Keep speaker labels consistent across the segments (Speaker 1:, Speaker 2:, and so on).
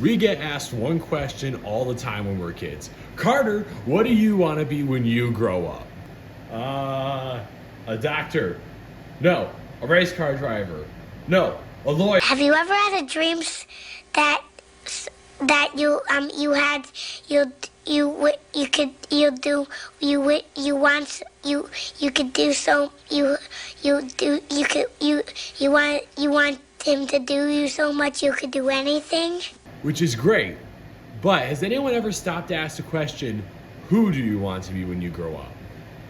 Speaker 1: We get asked one question all the time when we're kids. Carter, what do you want to be when you grow up? A doctor. No. A race car driver. No. A lawyer.
Speaker 2: Have you ever had a dream that you want him to do you so much you could do anything?
Speaker 1: Which is great. But has anyone ever stopped to ask the question, who do you want to be when you grow up?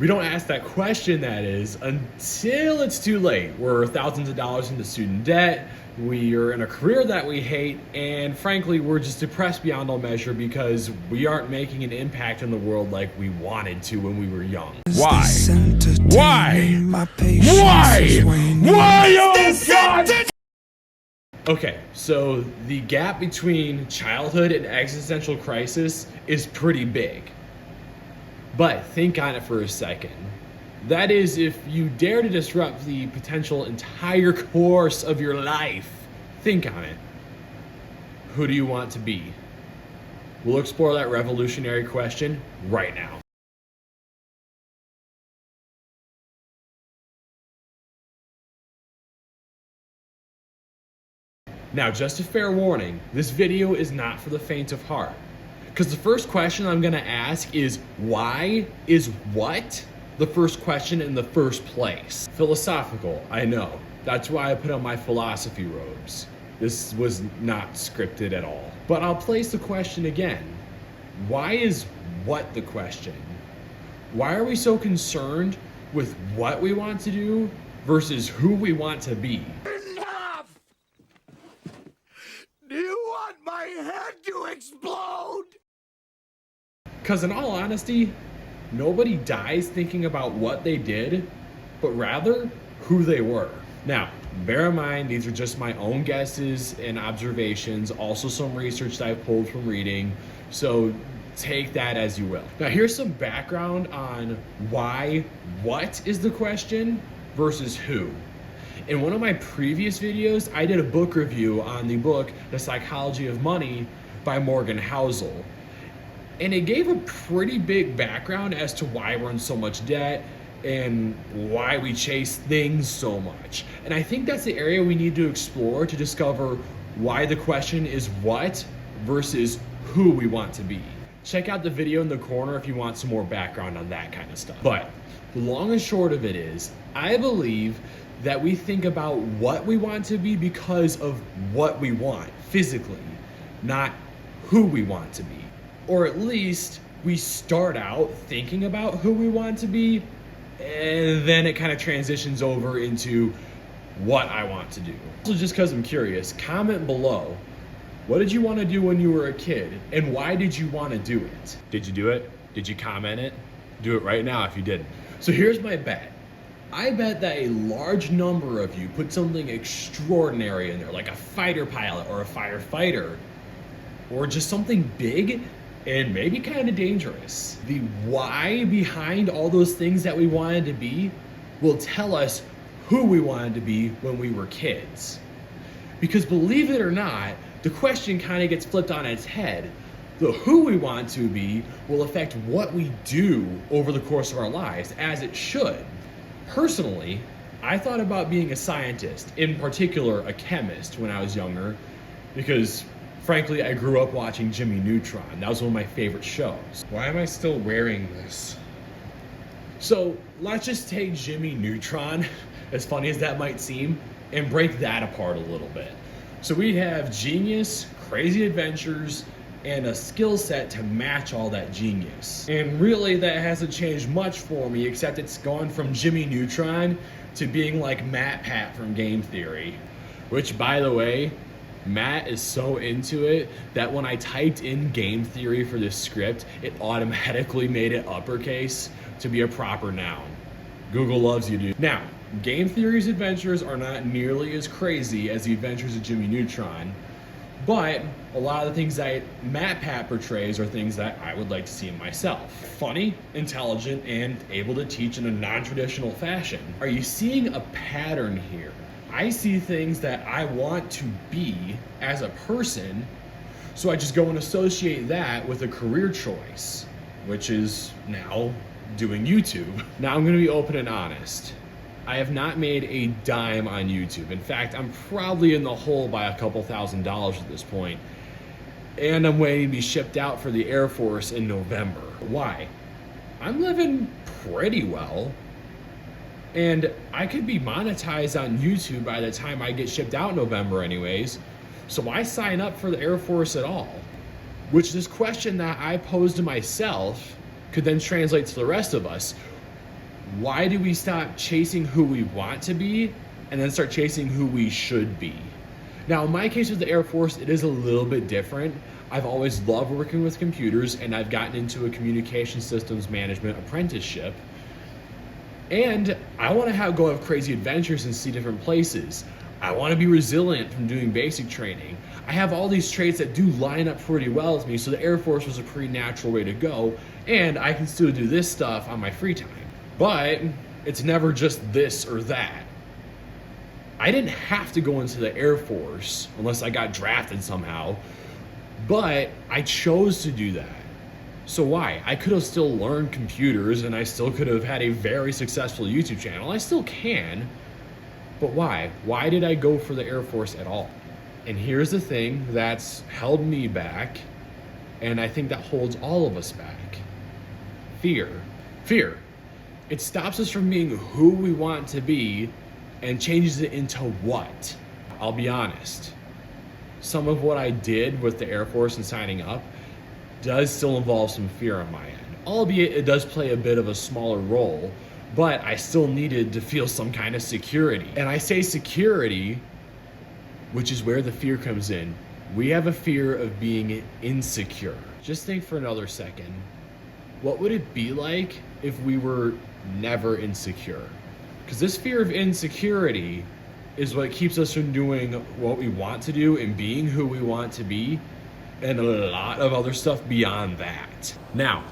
Speaker 1: We don't ask that question, that is, until it's too late. We're thousands of dollars into student debt, we are in a career that we hate, and frankly, we're just depressed beyond all measure because we aren't making an impact in the world like we wanted to when we were young. Why? Why? Why? Why, oh God? Okay, so the gap between childhood and existential crisis is pretty big. But think on it for a second. That is, if you dare to disrupt the potential entire course of your life, think on it. Who do you want to be? We'll explore that revolutionary question right now. Now, just a fair warning, this video is not for the faint of heart. Because the first question I'm gonna ask is, why is what the first question in the first place? Philosophical, I know. That's why I put on my philosophy robes. This was not scripted at all. But I'll place the question again. Why is what the question? Why are we so concerned with what we want to do versus who we want to be?
Speaker 3: Enough! Do you want my head to explode?
Speaker 1: Because in all honesty, nobody dies thinking about what they did, but rather who they were. Now, bear in mind, these are just my own guesses and observations, also some research that I've pulled from reading, so take that as you will. Now, here's some background on why what is the question versus who. In one of my previous videos, I did a book review on the book, The Psychology of Money by Morgan Housel. And it gave a pretty big background as to why we're in so much debt and why we chase things so much. And I think that's the area we need to explore to discover why the question is what versus who we want to be. Check out the video in the corner if you want some more background on that kind of stuff. But the long and short of it is, I believe that we think about what we want to be because of what we want physically, not who we want to be. Or at least we start out thinking about who we want to be, and then it kind of transitions over into what I want to do. So just because I'm curious, comment below, what did you want to do when you were a kid, and why did you want to do it? Did you do it? Did you comment it? Do it right now if you didn't. So here's my bet. I bet that a large number of you put something extraordinary in there, like a fighter pilot or a firefighter, or just something big and maybe kind of dangerous. The why behind all those things that we wanted to be will tell us who we wanted to be when we were kids. Because believe it or not, the question kind of gets flipped on its head. The who we want to be will affect what we do over the course of our lives, as it should. Personally, I thought about being a scientist, in particular a chemist, when I was younger, because frankly, I grew up watching Jimmy Neutron. That was one of my favorite shows. Why am I still wearing this? So let's just take Jimmy Neutron, as funny as that might seem, and break that apart a little bit. So we have genius, crazy adventures, and a skill set to match all that genius. And really, that hasn't changed much for me, except it's gone from Jimmy Neutron to being like Matt Pat from Game Theory. Which, by the way, Matt is so into it that when I typed in Game Theory for this script, it automatically made it uppercase to be a proper noun. Google loves you, dude. Now, Game Theory's adventures are not nearly as crazy as the adventures of Jimmy Neutron, but a lot of the things that Matt Pat portrays are things that I would like to see in myself. Funny, intelligent, and able to teach in a non-traditional fashion. Are you seeing a pattern here? I see things that I want to be as a person So I just go and associate that with a career choice, which is now doing YouTube. Now I'm gonna be open and honest. I have not made a dime on YouTube. In fact, I'm probably in the hole by a couple $1,000s at this point. And I'm waiting to be shipped out for the Air Force in November. Why? I'm living pretty well. And I could be monetized on YouTube by the time I get shipped out in November anyways. So why sign up for the Air Force at all? Which this question that I posed to myself could then translate to the rest of us. Why do we stop chasing who we want to be and then start chasing who we should be? Now, in my case with the Air Force, it is a little bit different. I've always loved working with computers, and I've gotten into a communication systems management apprenticeship. And I want to go have crazy adventures and see different places. I want to be resilient from doing basic training. I have all these traits that do line up pretty well with me, so the Air Force was a pretty natural way to go, and I can still do this stuff on my free time. But it's never just this or that. I didn't have to go into the Air Force unless I got drafted somehow, but I chose to do that. So why? I could have still learned computers and I still could have had a very successful YouTube channel. I still can, but why? Why did I go for the Air Force at all? And here's the thing that's held me back, and I think that holds all of us back. Fear. Fear. It stops us from being who we want to be and changes it into what. I'll be honest. Some of what I did with the Air Force and signing up does still involve some fear on my end. Albeit it does play a bit of a smaller role, but I still needed to feel some kind of security. And I say security, which is where the fear comes in. We have a fear of being insecure. Just think for another second. What would it be like if we were never insecure? Because this fear of insecurity is what keeps us from doing what we want to do and being who we want to be, and a lot of other stuff beyond that. Now,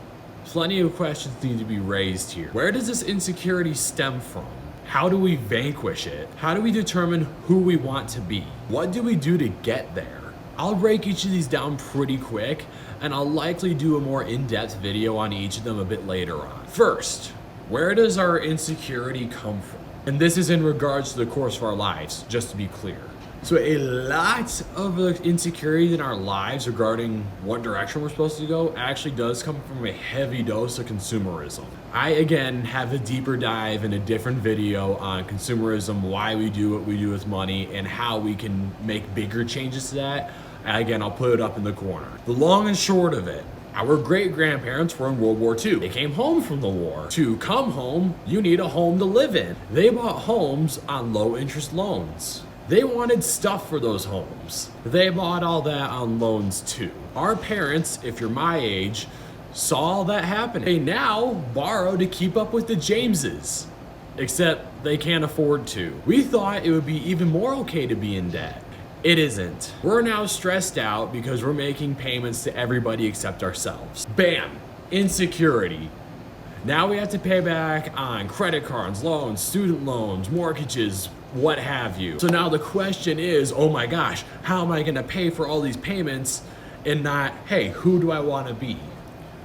Speaker 1: plenty of questions need to be raised here. Where does this insecurity stem from? How do we vanquish it? How do we determine who we want to be? What do we do to get there? I'll break each of these down pretty quick, and I'll likely do a more in-depth video on each of them a bit later on. First, where does our insecurity come from? And this is in regards to the course of our lives, just to be clear. So a lot of the insecurity in our lives regarding what direction we're supposed to go actually does come from a heavy dose of consumerism. I, again, have a deeper dive in a different video on consumerism, why we do what we do with money, and how we can make bigger changes to that. Again, I'll put it up in the corner. The long and short of it, our great-grandparents were in World War II. They came home from the war. To come home, you need a home to live in. They bought homes on low-interest loans. They wanted stuff for those homes. They bought all that on loans too. Our parents, if you're my age, saw all that happening. They now borrow to keep up with the Jameses, except they can't afford to. We thought it would be even more okay to be in debt. It isn't. We're now stressed out because we're making payments to everybody except ourselves. Bam! Insecurity. Now we have to pay back on credit cards, loans, student loans, mortgages, what have you. So now the question is, oh my gosh, how am I gonna pay for all these payments and not, hey, who do I wanna be?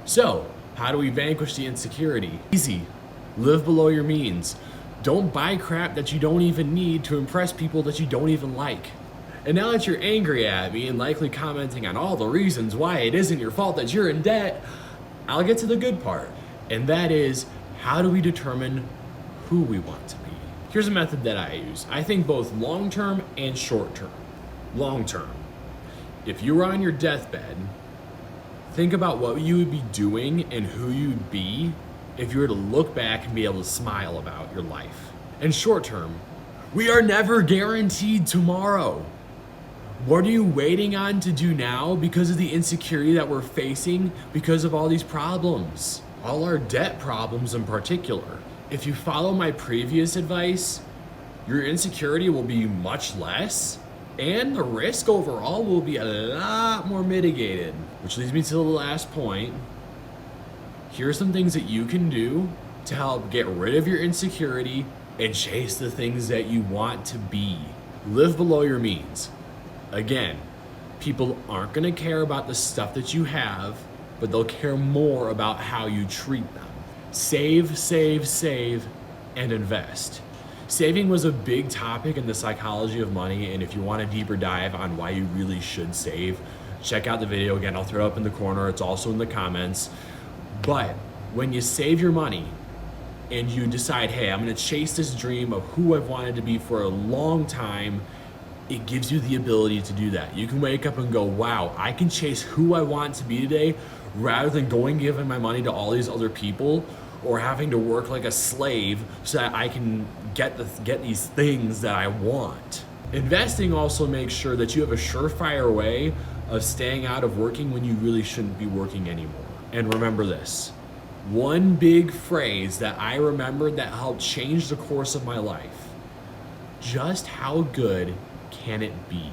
Speaker 1: So, how do we vanquish the insecurity? Easy. Live below your means. Don't buy crap that you don't even need to impress people that you don't even like. And now that you're angry at me and likely commenting on all the reasons why it isn't your fault that you're in debt, I'll get to the good part. And that is, how do we determine who we want to be? Here's a method that I use. I think both long-term and short-term. Long-term. If you were on your deathbed, think about what you would be doing and who you'd be if you were to look back and be able to smile about your life. And short-term, we are never guaranteed tomorrow. What are you waiting on to do now because of the insecurity that we're facing because of all these problems? All our debt problems in particular. If you follow my previous advice, your insecurity will be much less and the risk overall will be a lot more mitigated. Which leads me to the last point. Here are some things that you can do to help get rid of your insecurity and chase the things that you want to be. Live below your means. Again, People aren't gonna care about the stuff that you have, but they'll care more about how you treat them. Save, save, save, and invest. Saving was a big topic in the psychology of money, and if you want a deeper dive on why you really should save, check out the video. Again, I'll throw it up in the corner. It's also in the comments. But when you save your money and you decide, hey, I'm gonna chase this dream of who I've wanted to be for a long time, it gives you the ability to do that. You can wake up and go, wow, I can chase who I want to be today rather than going giving my money to all these other people or having to work like a slave so that I can get these things that I want. Investing also makes sure that you have a surefire way of staying out of working when you really shouldn't be working anymore. And remember this, one big phrase that I remembered that helped change the course of my life: just how good can it be?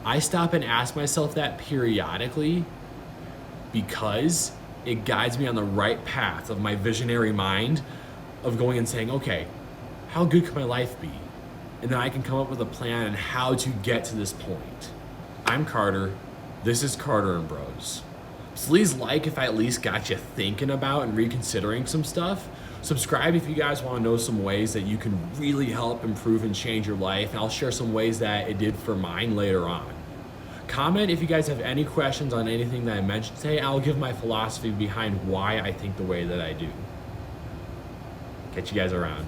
Speaker 1: I stop and ask myself that periodically because it guides me on the right path of my visionary mind of going and saying, okay, how good could my life be? And then I can come up with a plan on how to get to this point. I'm Carter. This is Carter and Bros. Please like if I at least got you thinking about and reconsidering some stuff. Subscribe if you guys want to know some ways that you can really help improve and change your life. And I'll share some ways that it did for mine later on. Comment if you guys have any questions on anything that I mentioned today. I'll give my philosophy behind why I think the way that I do. Catch you guys around.